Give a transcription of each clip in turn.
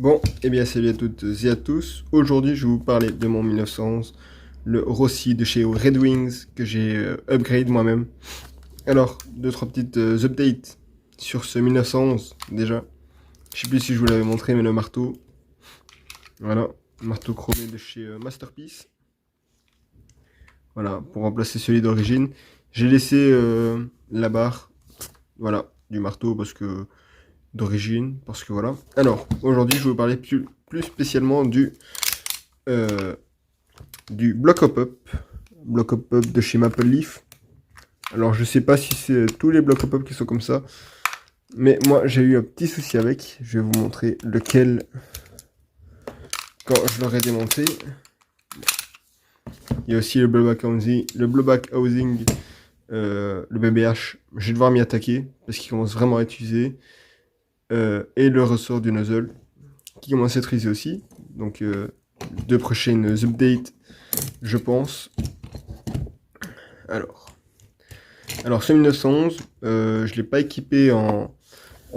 Bon, eh bien salut à toutes et à tous. Aujourd'hui, je vais vous parler de mon 1911, le Rossi de chez Red Wings que j'ai upgrade moi-même. Alors, deux trois petites updates sur ce 1911 déjà. Je sais plus si je vous l'avais montré, mais le marteau, voilà, marteau chromé de chez Masterpiece. Voilà, pour remplacer celui d'origine, j'ai laissé la barre, voilà, du marteau parce que d'origine, parce que voilà. Alors, aujourd'hui, je vais vous parler plus spécialement euh, du Block Up Up. Block Up Up de chez Maple Leaf. Alors, je sais pas si c'est tous les Block Up Up qui sont comme ça, mais moi, j'ai eu un petit souci avec. Je vais vous montrer lequel quand je l'aurai démonté. Il y a aussi le Blowback Housing, le BBH. Je vais devoir m'y attaquer parce qu'il commence vraiment à être usé. Et le ressort du nozzle qui commence à être usé aussi. Donc, deux prochaines updates, je pense. Alors ce 1911, je ne l'ai pas équipé en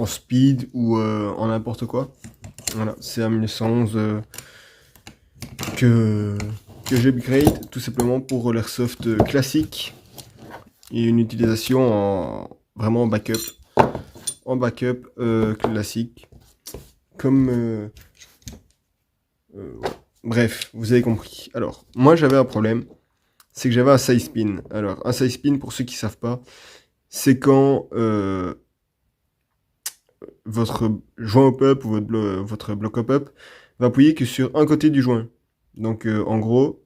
speed ou en n'importe quoi. Voilà, c'est un 1911 que j'upgrade tout simplement pour l'airsoft classique et une utilisation vraiment en backup classique. Comme bref, vous avez compris. Alors, moi j'avais un problème, c'est que j'avais un side spin. Alors, un side spin, pour ceux qui savent pas, c'est quand votre joint hop-up ou votre bloc hop-up va appuyer que sur un côté du joint. Donc, en gros,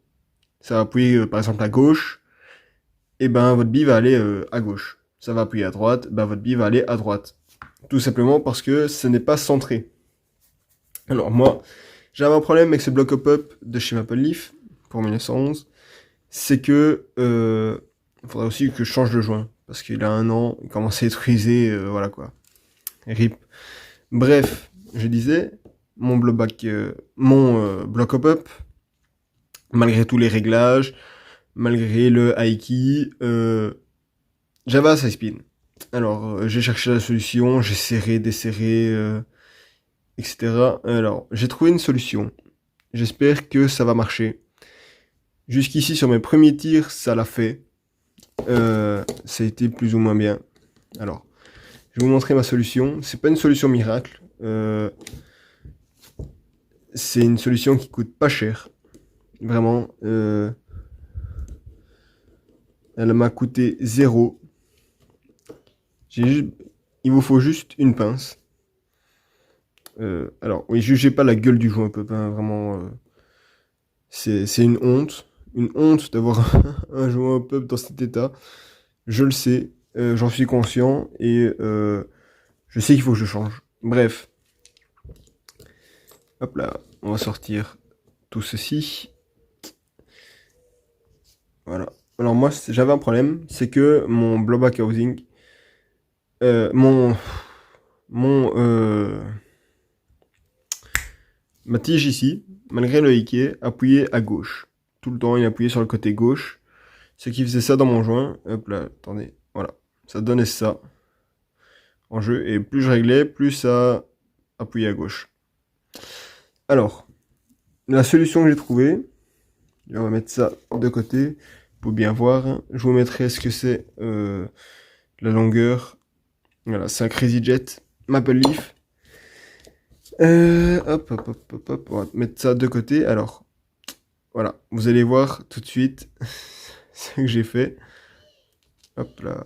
ça va appuyer par exemple à gauche, et ben votre bille va aller à gauche. Ça va appuyer à droite, ben votre bille va aller à droite. Tout simplement parce que ce n'est pas centré. Alors, moi, j'avais un problème avec ce bloc hop-up de chez Maple Leaf pour 1911. C'est que il faudrait aussi que je change de joint parce qu'il a 1 an, il commence à être usé, voilà quoi. RIP. Bref, je disais, mon block up, malgré tous les réglages, malgré le high key, j'avais un side spin. Alors, j'ai cherché la solution, j'ai serré, desserré, etc. Alors, j'ai trouvé une solution. J'espère que ça va marcher. Jusqu'ici, sur mes premiers tirs, ça l'a fait. Ça a été plus ou moins bien. Alors, je vais vous montrer ma solution. C'est pas une solution miracle. C'est une solution qui coûte pas cher. Vraiment. Elle m'a coûté 0. Il vous faut juste une pince. Alors, oui, jugez pas la gueule du joint peu, hein, vraiment. C'est une honte. Une honte d'avoir un joint au pub dans cet état. Je le sais. J'en suis conscient. Et je sais qu'il faut que je change. Bref. Hop là. On va sortir tout ceci. Voilà. Alors moi, j'avais un problème. C'est que mon blowback housing... mon... Ma tige ici, malgré le hickey, appuyait à gauche. Tout le temps, il appuyait sur le côté gauche. Ce qui faisait ça dans mon joint. Hop là, attendez. Voilà. Ça donnait ça en jeu. Et plus je réglais, plus ça appuyait à gauche. Alors, la solution que j'ai trouvée, on va mettre ça de côté pour bien voir. Je vous mettrai ce que c'est la longueur. Voilà, c'est un Crazy Jet Maple Leaf. Hop, hop, hop, hop, hop. On va mettre ça de côté. Alors, voilà, vous allez voir tout de suite ce que j'ai fait. Hop là.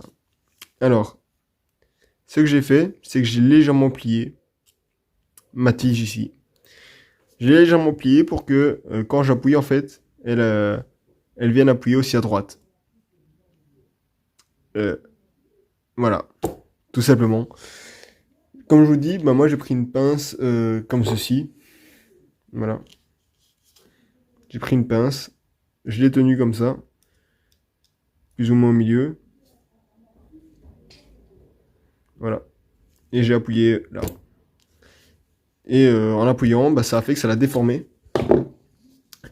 Alors, ce que j'ai fait, c'est que j'ai légèrement plié ma tige ici. J'ai légèrement plié pour que quand j'appuie, en fait, elle vienne appuyer aussi à droite. Voilà, tout simplement. Comme je vous dis, bah moi j'ai pris une pince comme ceci. Voilà. J'ai pris une pince. Je l'ai tenue comme ça. Plus ou moins au milieu. Voilà. Et j'ai appuyé là. Et en appuyant, bah, ça a fait que ça l'a déformé.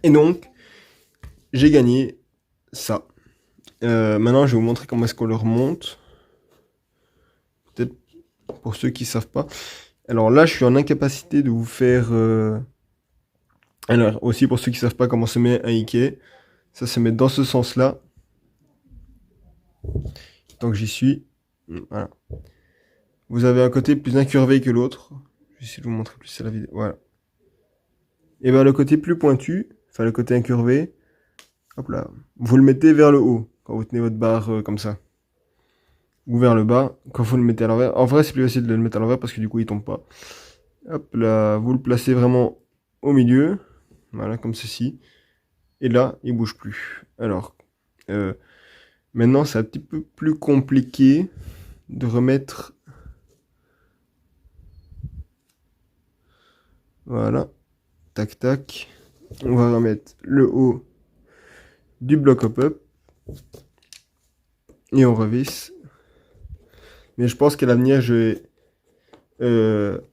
Et donc, j'ai gagné ça. Maintenant, je vais vous montrer comment est-ce qu'on le remonte. Peut-être pour ceux qui savent pas. Alors là, je suis en incapacité de vous faire... Alors, aussi pour ceux qui savent pas comment se met un Ikea, ça se met dans ce sens-là. Tant que j'y suis. Voilà. Vous avez un côté plus incurvé que l'autre. Je vais essayer de vous montrer plus à la vidéo. Voilà. Et bien le côté plus pointu, enfin le côté incurvé, hop là, vous le mettez vers le haut quand vous tenez votre barre comme ça. Ou vers le bas quand vous le mettez à l'envers. En vrai, c'est plus facile de le mettre à l'envers parce que du coup, il tombe pas. Hop là, vous le placez vraiment au milieu. Voilà, comme ceci. Et là, il bouge plus. Alors, maintenant, c'est un petit peu plus compliqué de remettre... Voilà. Tac, tac. On va remettre le haut du bloc hop-up. Et on revisse. Mais je pense qu'à l'avenir, je vais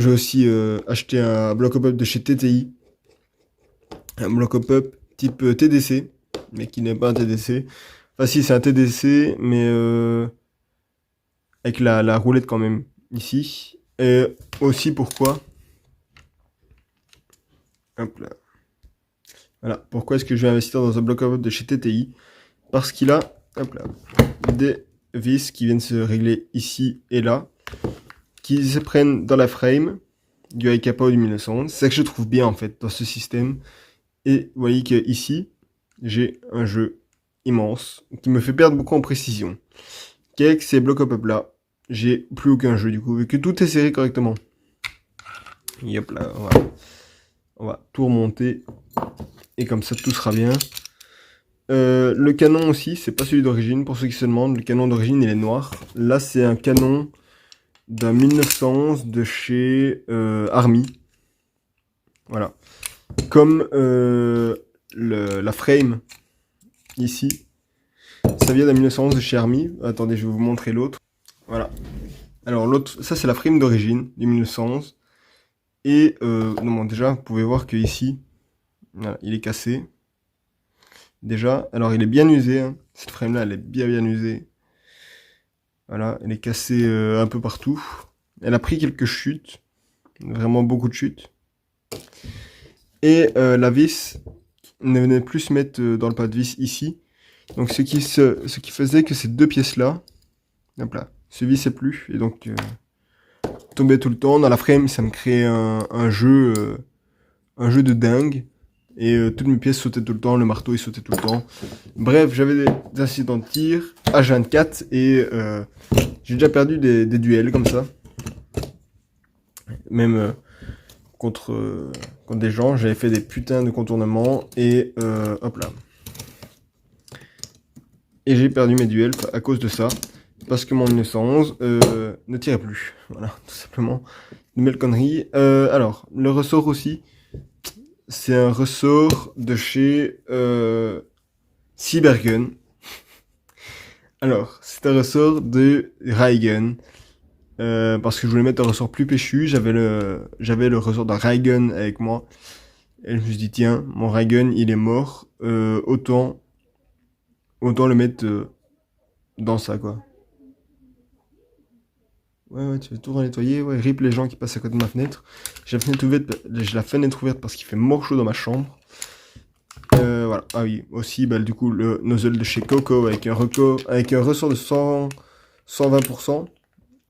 aussi acheter un bloc hop-up de chez TTI. Un bloc hop-up type TDC. Mais qui n'est pas un TDC. Enfin si, c'est un TDC, mais avec la roulette quand même. Ici. Et aussi pourquoi... Hop là. Voilà. Pourquoi est-ce que je vais investir dans un bloc hop-up de chez TTI? Parce qu'il a, hop là, des vis qui viennent se régler ici et là, qui se prennent dans la frame du iCapa ou du 1911. C'est ça que je trouve bien en fait dans ce système. Et vous voyez que ici, j'ai un jeu immense qui me fait perdre beaucoup en précision. Qu'avec ces blocs hop-up là, j'ai plus aucun jeu du coup, vu que tout est serré correctement. Et hop là, on va tout remonter. Et comme ça, tout sera bien. Le canon aussi, c'est pas celui d'origine, pour ceux qui se demandent. Le canon d'origine, il est noir. Là, c'est un canon d'un 1911 de chez Army. Voilà. Comme la frame, ici. Ça vient d'un 1911 de chez Army. Attendez, je vais vous montrer l'autre. Voilà. Alors, l'autre, ça, c'est la frame d'origine du 1911. Et, non, bon, déjà, vous pouvez voir que ici, voilà, il est cassé. Déjà, alors il est bien usé, hein. Cette frame là elle est bien usée. Voilà, elle est cassée un peu partout. Elle a pris quelques chutes, vraiment beaucoup de chutes. Et la vis ne venait plus se mettre dans le pas de vis ici. Donc ce qui faisait que ces deux pièces là, hop là, se vissaient plus et donc tombaient tout le temps. Dans la frame ça me créait un jeu de dingue. Et toutes mes pièces sautaient tout le temps, le marteau il sautait tout le temps. Bref, j'avais des incidents de tir H24 et j'ai déjà perdu des duels comme ça. Même contre des gens, j'avais fait des putains de contournements et hop là. Et j'ai perdu mes duels à cause de ça. Parce que mon 1911 ne tirait plus. Voilà, tout simplement. Une belle connerie. Alors, le ressort aussi. C'est un ressort de chez Cybergun. Alors, c'est un ressort de Raygun. Parce que je voulais mettre un ressort plus péchu. J'avais le ressort d'un Raygun avec moi. Et je me suis dit, tiens, mon Raygun, il est mort. Autant le mettre dans ça, quoi. Ouais, tu veux tout nettoyer. Ouais, rip les gens qui passent à côté de ma fenêtre. J'ai la fenêtre ouverte parce qu'il fait mort chaud dans ma chambre. Voilà. Ah oui, aussi, bah, du coup, le nozzle de chez Coco avec un ressort de 120%.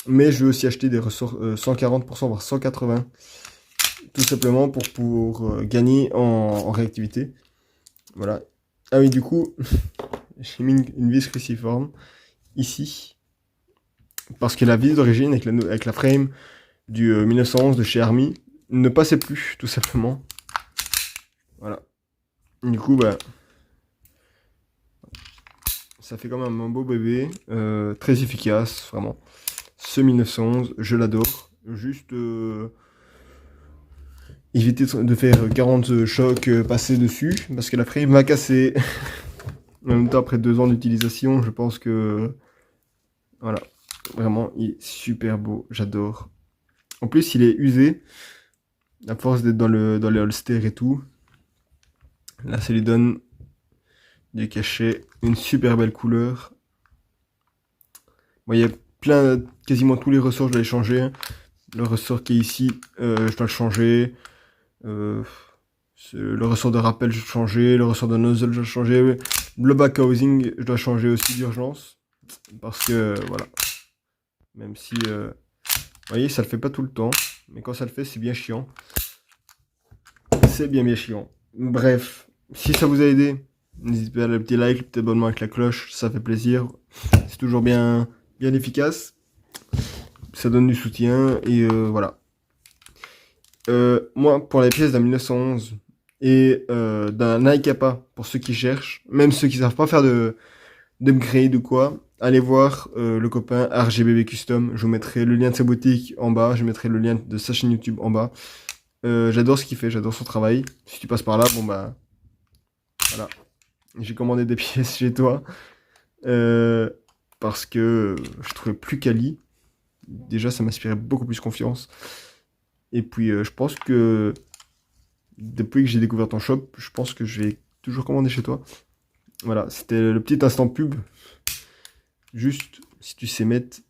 Mais je vais aussi acheter des ressorts 140%, voire 180%. Tout simplement pour gagner en réactivité. Voilà. Ah oui, du coup, j'ai mis une vis cruciforme ici. Parce que la vis d'origine avec la frame du 1911 de chez Army ne passait plus, tout simplement. Voilà. Du coup, bah, ça fait quand même un beau bébé, très efficace, vraiment. Ce 1911, je l'adore. Juste éviter de faire 40 chocs passés dessus, parce que la frame m'a cassé. En même temps, après 2 ans d'utilisation, je pense que... Voilà. Vraiment, il est super beau, j'adore. En plus, il est usé, à force d'être dans les holsters et tout. Là, ça lui donne du cachet, une super belle couleur. Bon, il y a quasiment tous les ressorts, je dois les changer. Le ressort qui est ici, je dois le changer. Euh, le ressort de rappel, je dois le changer. Le ressort de nozzle, je dois le changer. Le back housing, je dois changer aussi d'urgence. Parce que, voilà. Même si, vous voyez, ça le fait pas tout le temps. Mais quand ça le fait, c'est bien chiant. C'est bien chiant. Bref, si ça vous a aidé, n'hésitez pas à le petit like, le petit abonnement avec la cloche, ça fait plaisir. C'est toujours bien efficace. Ça donne du soutien et voilà. Moi, pour les pièces d'un 1911 et d'un Aikapa, pour ceux qui cherchent, même ceux qui savent pas faire d'upgrade ou quoi, allez voir le copain RGBB Custom. Je vous mettrai le lien de sa boutique en bas, je mettrai le lien de sa chaîne YouTube en bas. J'adore ce qu'il fait, j'adore son travail. Si tu passes par là, bon bah voilà. J'ai commandé des pièces chez toi parce que je trouvais plus quali. Déjà, ça m'inspirait beaucoup plus confiance. Et puis, je pense que depuis que j'ai découvert ton shop, je pense que je vais toujours commander chez toi. Voilà, c'était le petit instant pub. Juste, si tu sais mettre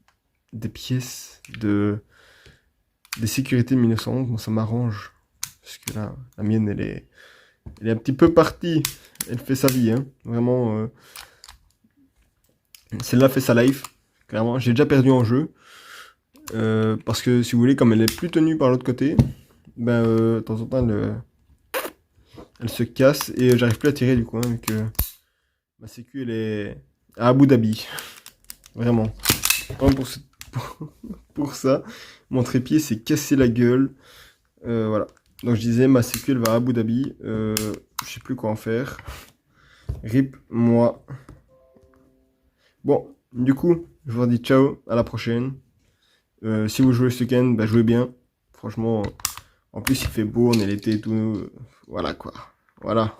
des pièces des sécurités de 1911, moi ça m'arrange. Parce que là, la mienne, elle est un petit peu partie. Elle fait sa vie, hein. Vraiment, celle-là fait sa life. Clairement, j'ai déjà perdu en jeu. Parce que si vous voulez, comme elle est plus tenue par l'autre côté, ben de temps en temps elle se casse et j'arrive plus à tirer du coup, hein, vu que ma sécu elle est à Abu Dhabi. Vraiment. Vraiment pour ça, mon trépied s'est cassé la gueule. Voilà. Donc je disais, ma sécu elle va à Abu Dhabi. Je sais plus quoi en faire. RIP moi. Bon, du coup, je vous dis ciao, à la prochaine. Si vous jouez ce week-end, bah jouez bien. Franchement, en plus il fait beau, on est l'été et tout. Voilà quoi. Voilà.